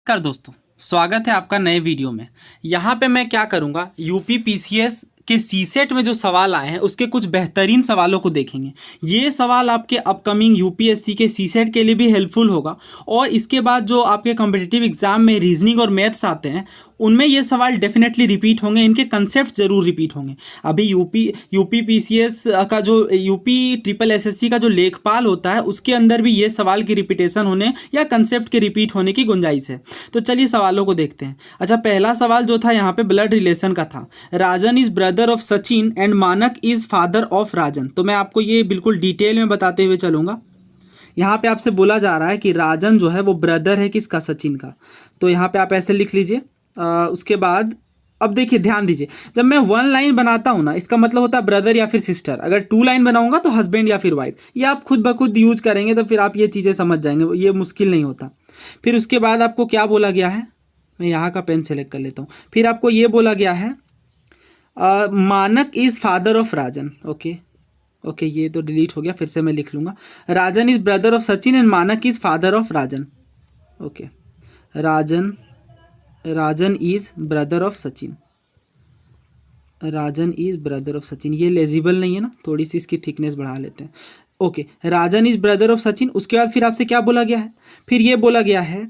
नमस्कार दोस्तों, स्वागत है आपका नए वीडियो में। यहाँ पे मैं क्या करूँगा, यूपी पीसीएस के सीसेट में जो सवाल आए हैं उसके कुछ बेहतरीन सवालों को देखेंगे। ये सवाल आपके अपकमिंग यूपीएससी के सीसेट के लिए भी हेल्पफुल होगा और इसके बाद जो आपके कॉम्पिटिटिव एग्जाम में रीजनिंग और मैथ्स आते हैं उनमें ये सवाल डेफिनेटली रिपीट होंगे, इनके कंसेप्ट ज़रूर रिपीट होंगे। अभी यूपी पीसीएस का जो यूपी ट्रिपल एसएससी का जो लेखपाल होता है उसके अंदर भी ये सवाल की रिपीटेशन होने या कंसेप्ट के रिपीट होने की गुंजाइश है। तो चलिए सवालों को देखते हैं। अच्छा, पहला सवाल जो था यहाँ पे ब्लड रिलेशन का था। Rajan is brother of Sachin and Manak is father of Rajan. तो मैं आपको ये बिल्कुल डिटेल में बताते हुए चलूँगा। यहाँ पे आपसे बोला जा रहा है कि राजन जो है वो ब्रदर है किसका, सचिन का। तो यहाँ पे आप ऐसे लिख लीजिए। उसके बाद अब देखिए, ध्यान दीजिए, जब मैं वन लाइन बनाता हूँ ना, इसका मतलब होता है ब्रदर या फिर सिस्टर। अगर टू लाइन बनाऊंगा तो हस्बैंड या फिर वाइफ। ये आप खुद ब खुद यूज करेंगे तो फिर आप ये चीज़ें समझ जाएंगे, ये मुश्किल नहीं होता। फिर उसके बाद आपको क्या बोला गया है, मैं यहाँ का पेन सेलेक्ट कर लेता हूँ। फिर आपको ये बोला गया है मानक is father of Rajan. Okay, ये तो डिलीट हो गया, फिर से मैं लिख लूँगा। Rajan is brother of Sachin and Manak is father of Rajan. Okay, Rajan is brother of Sachin. Rajan is brother of Sachin, ये लेजिबल नहीं है ना, थोड़ी सी इसकी थिकनेस बढ़ा लेते हैं। Okay, Rajan is brother of Sachin. उसके बाद फिर आपसे क्या बोला गया है, फिर ये बोला गया है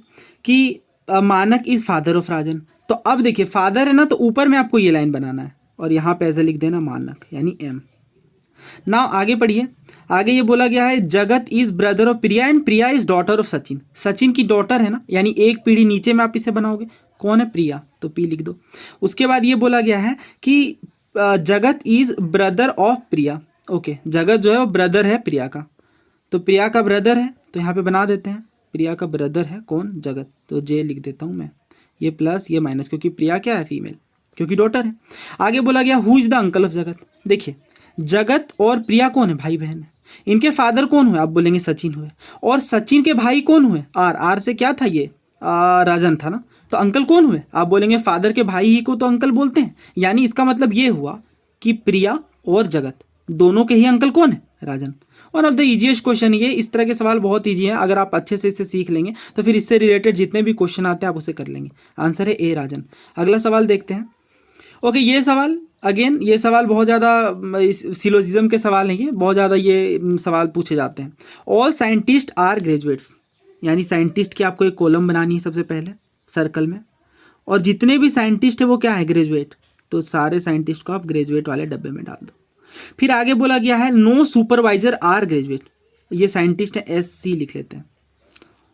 कि मानक इज फादर ऑफ राजन। तो अब देखिए, फादर है ना, तो ऊपर में आपको ये लाइन बनाना है और यहाँ पे ऐसे लिख देना मानक, यानी एम। ना आगे पढ़िए। आगे ये बोला गया है जगत is brother of Priya and Priya is daughter of Sachin. Sachin की डॉटर है ना, यानी एक पीढ़ी नीचे में आप इसे बनाओगे, कौन है, प्रिया, तो पी लिख दो। उसके बाद ये बोला गया है कि जगत is brother of Priya. Okay, जगत जो है वो ब्रदर है प्रिया का, तो प्रिया का ब्रदर है, तो यहाँ पे बना देते हैं प्रिया का ब्रदर है कौन, जगत, तो जे लिख देता हूँ मैं, ये प्लस ये माइनस, क्योंकि प्रिया क्या है, फीमेल, क्योंकि डॉटर है। आगे बोला गया who is the uncle of जगत। देखिए, जगत और प्रिया कौन है, भाई बहन है। इनके फादर कौन हुए, आप बोलेंगे सचिन हुए, और सचिन के भाई कौन हुए, आर से क्या था ये, राजन था ना, तो अंकल कौन हुए, आप बोलेंगे फादर के भाई ही को तो अंकल बोलते हैं। यानी इसका मतलब ये हुआ कि प्रिया और जगत दोनों के ही अंकल कौन है, Rajan. One of the easiest question, ये इस तरह के सवाल बहुत इजी है, अगर आप अच्छे से इसे सीख लेंगे तो फिर इससे रिलेटेड जितने भी क्वेश्चन आते हैं आप उसे कर लेंगे। आंसर है ए, राजन। अगला सवाल देखते हैं। ओके, ये सवाल अगेन, ये सवाल बहुत ज़्यादा सिलोजिज्म के सवाल हैं, ये बहुत ज़्यादा ये सवाल पूछे जाते हैं। ऑल साइंटिस्ट आर ग्रेजुएट्स, यानी साइंटिस्ट की आपको एक कॉलम बनानी है सबसे पहले सर्कल में, और जितने भी साइंटिस्ट है वो क्या है, ग्रेजुएट, तो सारे साइंटिस्ट को आप ग्रेजुएट वाले डब्बे में डाल दो। फिर आगे बोला गया है नो सुपरवाइजर आर ग्रेजुएट, ये साइंटिस्ट है, SC लिख लेते हैं,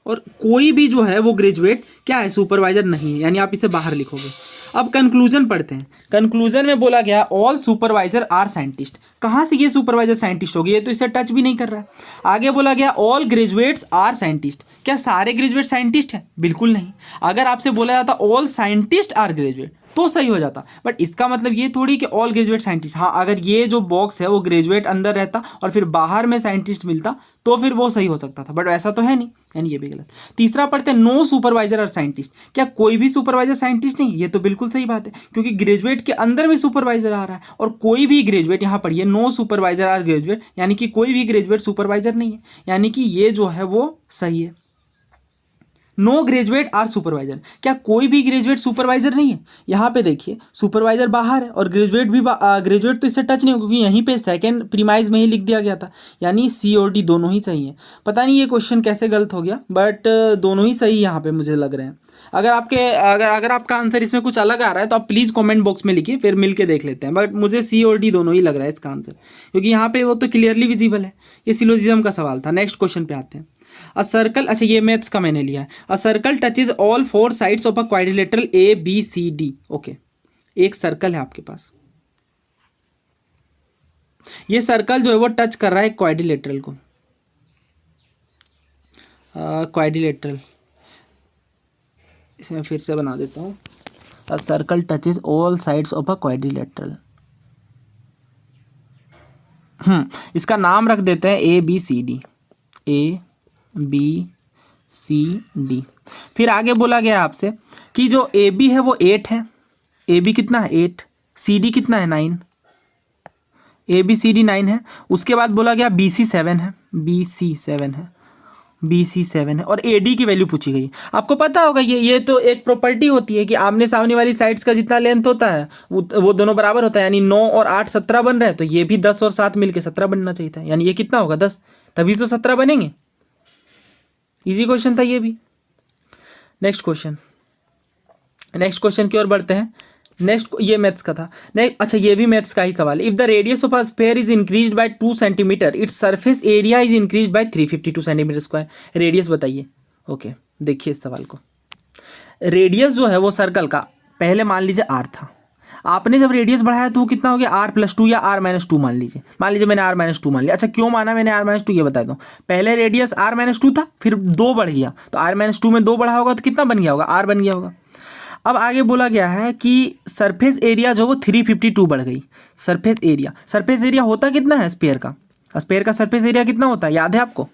और कोई भी जो है वो ग्रेजुएट क्या है, सुपरवाइजर नहीं है, यानी आप इसे बाहर लिखोगे। अब कंक्लूजन पढ़ते हैं। कंक्लूजन में बोला गया ऑल सुपरवाइजर आर साइंटिस्ट। कहाँ से ये सुपरवाइजर साइंटिस्ट होगी, ये तो इसे टच भी नहीं कर रहा है। आगे बोला गया ऑल ग्रेजुएट्स आर साइंटिस्ट। क्या सारे ग्रेजुएट साइंटिस्ट हैं, बिल्कुल नहीं। अगर आपसे बोला जाता ऑल साइंटिस्ट आर ग्रेजुएट तो सही हो जाता, बट इसका मतलब ये थोड़ी कि ऑल ग्रेजुएट साइंटिस्ट। हाँ, अगर ये जो बॉक्स है वो ग्रेजुएट अंदर रहता और फिर बाहर में साइंटिस्ट मिलता तो फिर वो सही हो सकता था, बट ऐसा तो है नहीं, यानी ये भी गलत। तीसरा पढ़ते हैं नो सुपरवाइजर और साइंटिस्ट। क्या कोई भी सुपरवाइजर साइंटिस्ट नहीं, ये तो बिल्कुल सही बात है, क्योंकि ग्रेजुएट के अंदर में सुपरवाइजर आ रहा है, और कोई भी ग्रेजुएट, यहाँ पढ़िए नो सुपरवाइजर आर ग्रेजुएट, यानी कि कोई भी ग्रेजुएट सुपरवाइजर नहीं है, यानी कि ये जो है वो सही है। नो ग्रेजुएट आर सुपरवाइजर, क्या कोई भी ग्रेजुएट सुपरवाइजर नहीं है। यहाँ पे देखिए, सुपरवाइजर बाहर है और ग्रेजुएट भी ग्रेजुएट तो इससे टच नहीं हो, क्योंकि यहीं पे सेकंड प्रीमाइज में ही लिख दिया गया था, यानी C और D दोनों ही सही है। पता नहीं ये क्वेश्चन कैसे गलत हो गया, बट दोनों ही सही यहाँ पे मुझे लग रहे हैं। अगर आपका आंसर इसमें कुछ अलग आ रहा है तो आप प्लीज़ कमेंट बॉक्स में लिखिए, फिर मिल के देख लेते हैं, बट मुझे C और D दोनों ही लग रहा है इसका आंसर, क्योंकि यहाँ पे वो तो क्लियरली विजिबल है। ये सिलोजिज्म का सवाल था। नेक्स्ट क्वेश्चन पे आते हैं। अ सर्कल, अच्छा ये मैथ्स का मैंने लिया है। A circle touches all 4 sides of a quadrilateral ABCD। Okay, एक सर्कल है आपके पास, ये सर्कल जो है वो टच कर रहा है क्वाड्रिलेटरल को, क्वाड्रिलेटरल, इसमें फिर से बना देता हूँ। A circle touches all sides of a quadrilateral. इसका नाम रख देते हैं ABCD, ABCD। फिर आगे बोला गया आपसे कि जो AB है वो 8 है, AB कितना है 8, CD कितना है 9, ABCD 9 है। उसके बाद बोला गया BC 7 है, BC 7 है, BC 7 है और AD की वैल्यू पूछी गई। आपको पता होगा ये तो एक प्रॉपर्टी होती है कि आमने सामने वाली साइड्स का जितना लेंथ होता है वो दोनों बराबर होता है, यानी 9 और 8 17 बन रहे हैं, तो ये भी 10 और 7 मिलके 17 बनना चाहिए था, यानी ये कितना होगा 10, तभी तो 17 बनेंगे। इजी क्वेश्चन था ये भी। नेक्स्ट क्वेश्चन की ओर बढ़ते हैं। नेक्स्ट ये मैथ्स का था। नेक्स्ट, अच्छा ये भी मैथ्स का ही सवाल है। If the radius of a sphere is increased by 2 centimetre, its surface area is increased by 352 centimetre square. Radius बताइए। ओके, देखिए इस सवाल को। रेडियस जो है वो सर्कल का पहले मान लीजिए r था, आपने जब रेडियस बढ़ाया तो वो कितना हो गया r+2 या r-2 मान लीजिए मैंने r-2 मान लिया। अच्छा क्यों माना मैंने r-2 ये बता दूं। पहले रेडियस r-2 था, फिर 2 बढ़ गया, तो r-2 में 2 बढ़ा होगा तो कितना बन गया होगा, r बन गया होगा। अब आगे बोला गया है कि सरफेस एरिया जो वो 352 बढ़ गई। सरफेस एरिया होता कितना है स्फीयर का सरफेस एरिया कितना होता है, याद है आपको,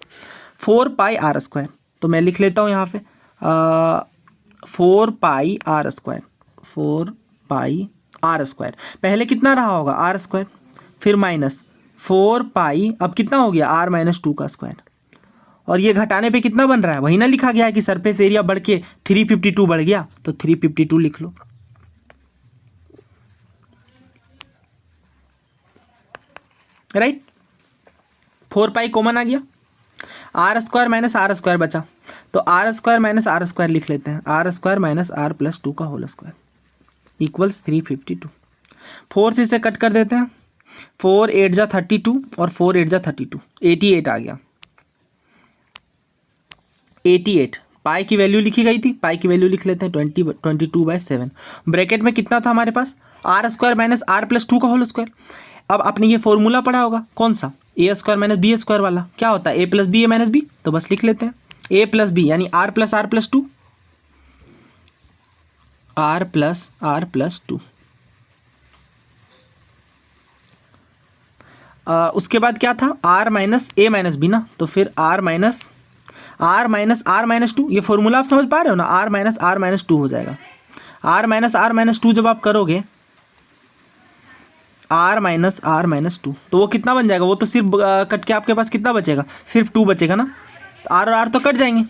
4πr²। तो मैं लिख लेता हूँ यहाँ पे 4πr²। पहले कितना रहा होगा r², फिर माइनस 4π, अब कितना हो गया r-2 का स्क्वायर, और ये घटाने पे कितना बन रहा है, वही ना लिखा गया है कि सरफेस एरिया बढ़ के 352 बढ़ गया, तो 352 लिख लो। राइट, 4π कॉमन आ गया, r² - बचा, तो r² - r² लिख लेते हैं, r² - r+2 का होल स्क्वायर इक्वल्स 352। 4 से इसे कट कर देते हैं, 4 8 जा 32 और 4 8 जा 32, 88 आ गया। 88 पाई की वैल्यू लिखी गई थी, पाई की वैल्यू लिख लेते हैं 22/7। ब्रैकेट में कितना था हमारे पास, r² - r+2 का होल स्क्वायर। अब आपने ये फॉर्मूला पढ़ा होगा, कौन सा, a² - b² वाला, क्या होता है a + b a - b, तो बस लिख लेते हैं a + b यानी r + r+2, r + r+2। उसके बाद क्या था, r - a - b ना, तो फिर r - r-2, ये फॉर्मूला आप समझ पा रहे हो ना, r - r-2 हो जाएगा। r - r-2 जब आप करोगे, r - r-2, तो वो कितना बन जाएगा, वो तो सिर्फ कट के आपके पास कितना बचेगा, सिर्फ 2 बचेगा ना, तो r और r तो कट जाएंगे,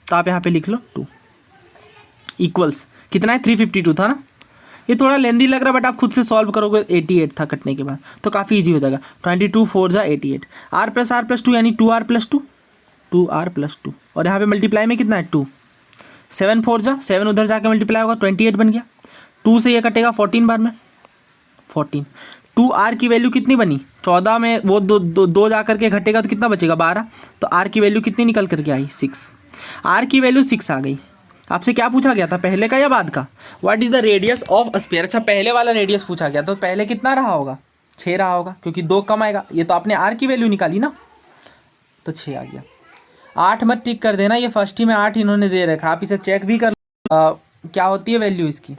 तो आप यहाँ पे लिख लो 2 इक्वल्स कितना है, 352 था ना। ये थोड़ा लेंदी लग रहा है बट आप खुद से सॉल्व करोगे, 88 था कटने के बाद, तो काफ़ी इजी हो जाएगा। 22 4 जा 88, r + r+2 यानी 2r+2, 2r+2, और यहाँ पे मल्टीप्लाई में कितना है 2, 7 4 जा 7 उधर जाके मल्टीप्लाई होगा 28 बन गया। 2 से ये कटेगा 14 बार में, 14। 2r की वैल्यू कितनी बनी, 14 में वो दो जा करके घटेगा तो कितना बचेगा 12, तो r की वैल्यू कितनी निकल करके आई 6। r की वैल्यू 6 आ गई। आपसे क्या पूछा गया था, पहले का या बाद का, what is the radius of a sphere. अच्छा पहले वाला रेडियस पूछा गया, तो पहले कितना रहा होगा, 6 रहा होगा, क्योंकि 2 कम आएगा, ये तो आपने r की वैल्यू निकाली ना, तो 6 आ गया। 8 मत टिक कर देना, ये फर्स्ट ही में 8 इन्होंने दे रखा, आप इसे चेक भी कर क्या होती है वैल्यू इसकी।